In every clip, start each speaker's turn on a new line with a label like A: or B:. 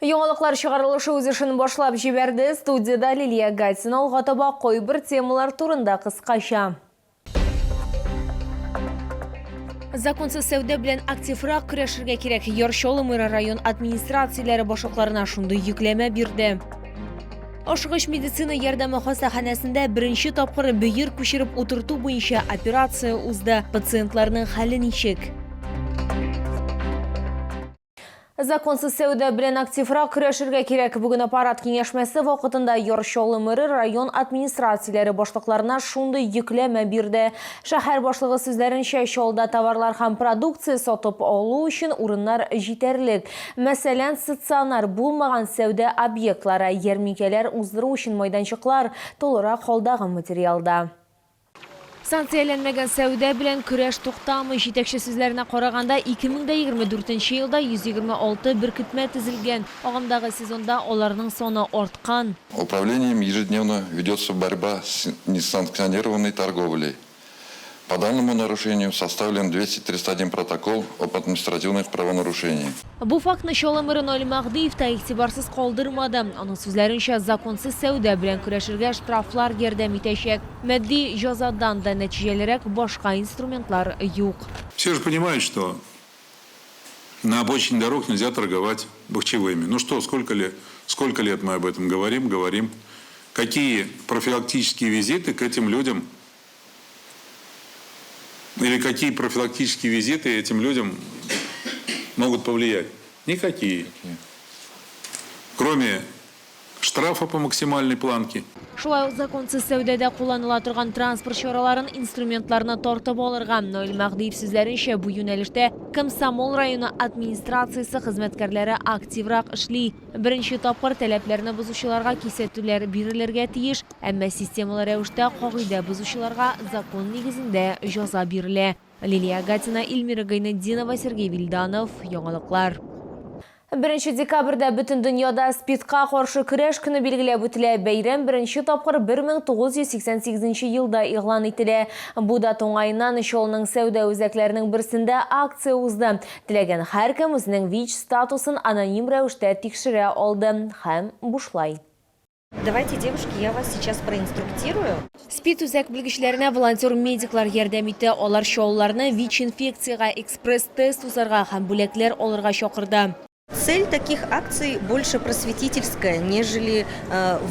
A: Яңалыклар чыгарылышы үз эшен башлап җибәрде. Студияда Лилия Гатина алга таба кайбер темалар турында кыскача. Законсыз сәүдә белән активрак көрәшергә кирәк. Яршолы мэры район администрацияләре башлыкларына шундый йөкләмә бирде. Ашыгыч медицина ярдәме хастаханәсендә беренче тапкыр бөер күчереп утырту буенча операция узды. Пациентларның хәле ничек? Законсыз сәүдә белән активрак көрәшергә кирәк. Бүген аппарат киңәшмәсе вакытында Яршолы мэры район администрацияләре башлыкларына шундый йөкләмә бирде. Шәһәр башлыгы сүзләренчә, Чаллыда товарлар һәм продукция сатып алу өчен урыннар җитәрлек. Мәсәлән, стационар булмаган сәүдә объектлары, ярминкәләр уздыру өчен майданчыклар толырак халдагы материалда. Санкцияләнмәгән сәүдә белән көрәш туктамый. Җитәкче сүзләренә караганда, 2024 елда 126 беркетмә төзелгән. Агымдагы сезонда аларның саны арткан.
B: Управлением ежедневно ведется борьба с несанкционированной торговлей. По данному нарушению составлен 231 протокол об административных правонарушениях.
A: Бу фактны Чаллы мэры Наил Мәгъдиев та игътибарсыз калдырмады. Аның сүзләренчә, законсыз сәүдә белән көрәшергә штрафлар ярдәм итәчәк. Матди җәзадан да нәтиҗәлерәк башка инструментлар юк.
C: Все же понимают, что на обочине дорог нельзя торговать бахчевыми. Ну что, сколько лет мы об этом говорим. Какие профилактические визиты к этим людям или какие профилактические визиты этим людям могут повлиять? Никакие. Кроме штрафа по максимальной планке.
A: Шулай ук законсыз сәүдәдә кулланыла торган транспорт чараларын, инструментларны тартып алырга. Наил Мәгъдиев сүзләренчә, бу юнәлештә Комсомол районы администрациясе хезмәткәрләре активрак эшли. Беренче тапкыр таләпләрне бозучыларга кисәтүләр бирелергә тиеш, әмма системалы рәвештә кагыйдә бозучыларга закон нигезендә җәза бирелә. Лилия Гатина, Илмира Гайнетдинова, Сергей Вильданов, Яңалыклар. 1 декабрьдә бөтен дөньяда спидка каршы көрәш көне билгеләп үтелә. Бәйрәм беренче тапкыр 1988 елда игълан ителә. Бу да уңайыннан Чаллының сәүдә үзәкләренең берсендә акция узды. Теләгән һәркем үзенең ВИЧ статусын аноним рәвештә тикшерә алды һәм бушлай.
D: Давайте, девушки, я вас сейчас проинструктирую.
A: СПИД үзәк белгечләренә волонтер-медиклар ярдәм итә. Алар чаллыларны ВИЧ-инфекцияга экспресс-тест узарга һәм бүләкләр алырга чакырды.
D: Цель таких акций больше просветительская, нежели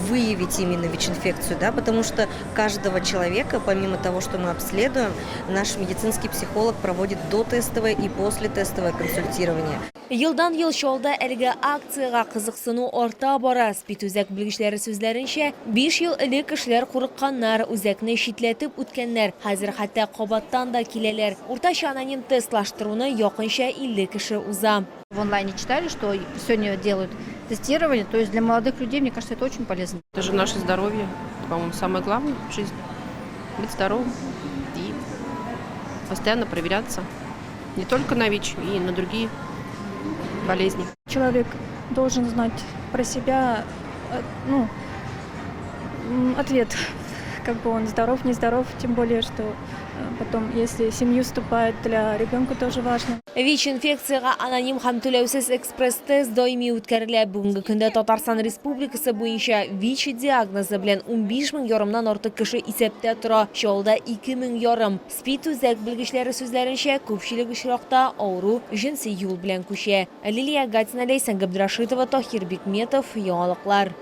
D: выявить именно ВИЧ-инфекцию, да, потому что каждого человека, помимо того, что мы обследуем, наш медицинский психолог проводит дотестовое и послетестовое консультирование.
A: Елдан ел Чаллыда әлеге акцияга кызыксыну арта бара. СПИД үзәк белгечләре сүзләренчә, 5 ел элек кешеләр курыкканнар, үзәкне читләтеп үткәннәр. Хәзер хәтта кабаттан да киләләр. Уртача аноним тестлаштыруны якынча 50 кеше уза.
E: В онлайне читали, что сегодня делают тестирование, то есть для молодых людей, мне кажется, это очень полезно.
F: Это же наше здоровье, по-моему, самое главное в жизни. Быть здоровым и постоянно проверяться. Не только на ВИЧ, и на другие болезни.
G: Человек должен знать про себя, ответ, как бы он здоров, не здоров, тем более, что потом, если семью вступает, для ребенка тоже важно.
A: ВИЧ-инфекцияга аноним һәм түләүсез экспресс-тест даими үткәрелә. Бүгенге көндә Татарстан Республикасы буенча ВИЧ диагнозы белән 15 мең ярымнан артык кеше исәптә тора. Чаллыда 2 мең ярым. СПИД үзәк белгечләре сүзләренчә, күпчелек очракта авыру җенси юл белән күчә. Лилия Гатина, Лейсан Габдрашитова, Тахир Бикметов, Яңалыклар.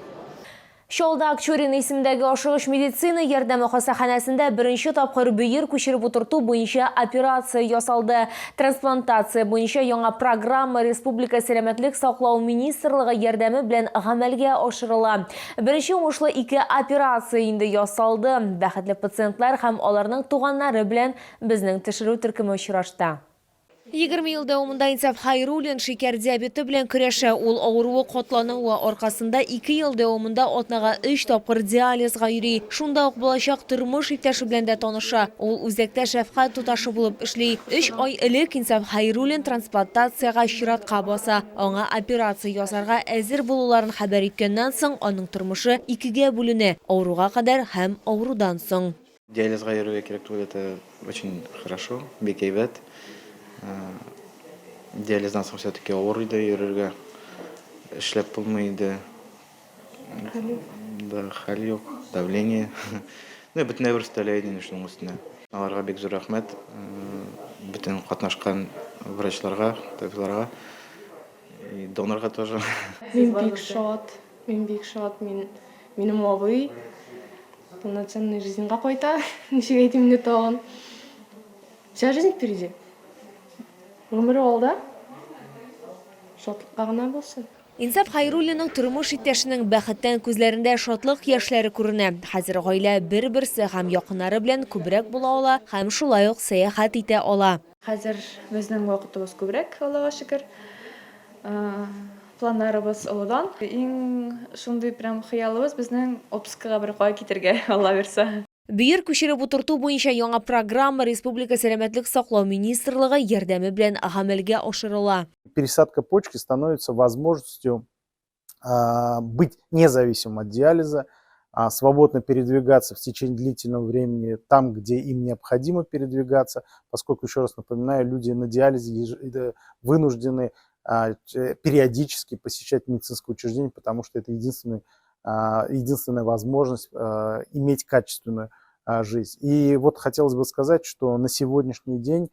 A: Чаллыда Акчурин исемендәге ашыгыч медицина ярдәме хастаханәсендә беренче тапкыр бөер күчереп утырту буенча операция ясалды. Трансплантация буенча яңа программа Республика сәламәтлек саклау министрлыгы ярдәме белән гамәлгә ашырыла. Беренче уңышлы 2 операция инде ясалды. Бәхетле пациентлар һәм аларның туганнары белән безнең төшерү төркеме очрашты. 20 ел дәвамында Инсаф Хайруллин шикәр диабеты белән көрәшә. Ул авыруы катлануы аркасында 2 ел дәвамында атнага 3 тапкыр диализга йөри. Шунда ук булачак тормыш иптәше белән дә таныша. Ул үзәктә шәфкать туташы булып эшли. 3 ай элек Инсаф Хайруллин трансплантациягә чиратка баса. Аңа операция ясарга әзер булуларын хәбәр иткәннән соң аның тормышы 2гә бүленә. Авыруга кадәр һәм авырудан соң.
H: Диализга йөрергә кирәк түгел, это очень хорошо, бик әйбәт. Диализдан соң все-таки авыр иде йөрергә. эшләп булмый да, хәл юк, давление. Ну, бөтенләй бер өстәлә иде шуның өстенә. Аларга бик зур рәхмәт. Бөтен катнашкан врачларга, табибларга, и донорга тоже.
I: Мин бик шат, минем абый полноценной жизньга кайта. Ничек әйтим инде тагын. Вся жизнь впереди. Гомер алда. Шатлыкка гына булсын.
A: Инсап Хайруллинның тормыш иптәшенең бәхеттән күзләрендә шатлык яшьләре күренә. Хәзер гаилә бер-берсе һәм якыннары белән күбрәк була ала һәм шулай ук сәяхәт итә ала.
G: Хәзер безнең вакытыбыз күбрәк, Аллага шөкер. Планнарыбыз олыдан. Иң шундый прям хыялыбыз безнең отпускыга бер кая китәргә, Алла бирсә.
A: Бөер күчереп утырту буенча яңа программа Республика сәламәтлек саклау министрлыгы ярдәме белән гамәлгә ашырыла.
J: Пересадка почки становится возможностью быть независимым от диализа, свободно передвигаться в течение длительного времени там, где им необходимо передвигаться, поскольку, еще раз напоминаю, люди на диализе вынуждены периодически посещать медицинское учреждение, потому что это единственная возможность иметь качественную жизнь. И вот хотелось бы сказать, что на сегодняшний день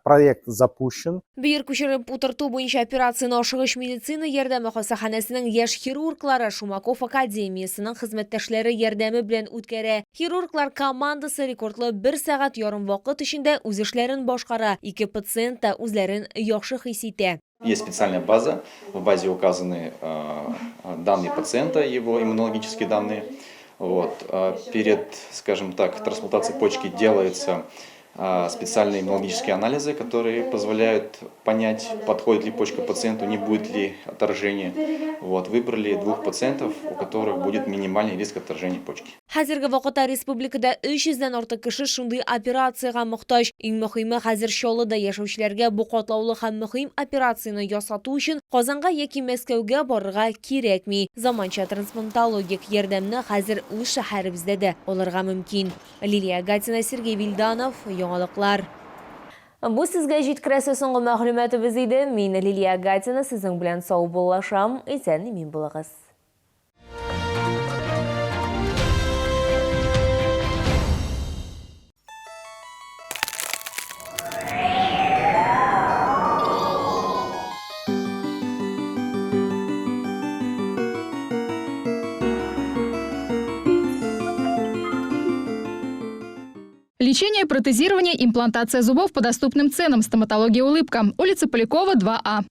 J: проект запущен.
A: Бөер күчереп утырту буенча операцияны ашыгыч медицина ярдәме хастаханәсенең яшь хирурглары Шумаков академиясының хезмәттәшләре ярдәме белән үткәрә. Хирурглар командасы рекордлы 1 сәгать ярым вакыт эчендә үз эшләрен башкара. 2 пациент та үзләрен яхшы хис итә.
K: Есть специальная база, в базе указаны данные пациента, его иммунологические данные. Вот. Перед, скажем так, трансплантацией почки делаются специальные иммунологические анализы, которые позволяют понять, подходит ли почка пациенту, не будет ли отторжения. Вот. Выбрали 2 пациентов, у которых будет минимальный риск отторжения почки.
A: Хәзерге вакытта республикада 300-дән артык кеше шундый операциягә мохтаҗ. Иң мөһиме хәзер Чаллыда яшәүчеләргә бу катлаулы һәм мөһим операцияны ясату өчен Казанга яки Мәскәүгә барырга кирәкми. Заманча трансплантологик ярдәмне хәзер үз шәһәребездә дә алырга мөмкин. Лилия Гатина, Сергей Вильданов, яңалыклар. Бу сезгә җиткерәсе соңгы мәгълүматыбыз иде. Мин Лилия Гатина, сезнең белән сау булашам. Исән мин булыгыз.
L: Лечение, протезирование, имплантация зубов по доступным ценам. Стоматология «Улыбка». Улица Полякова, 2А.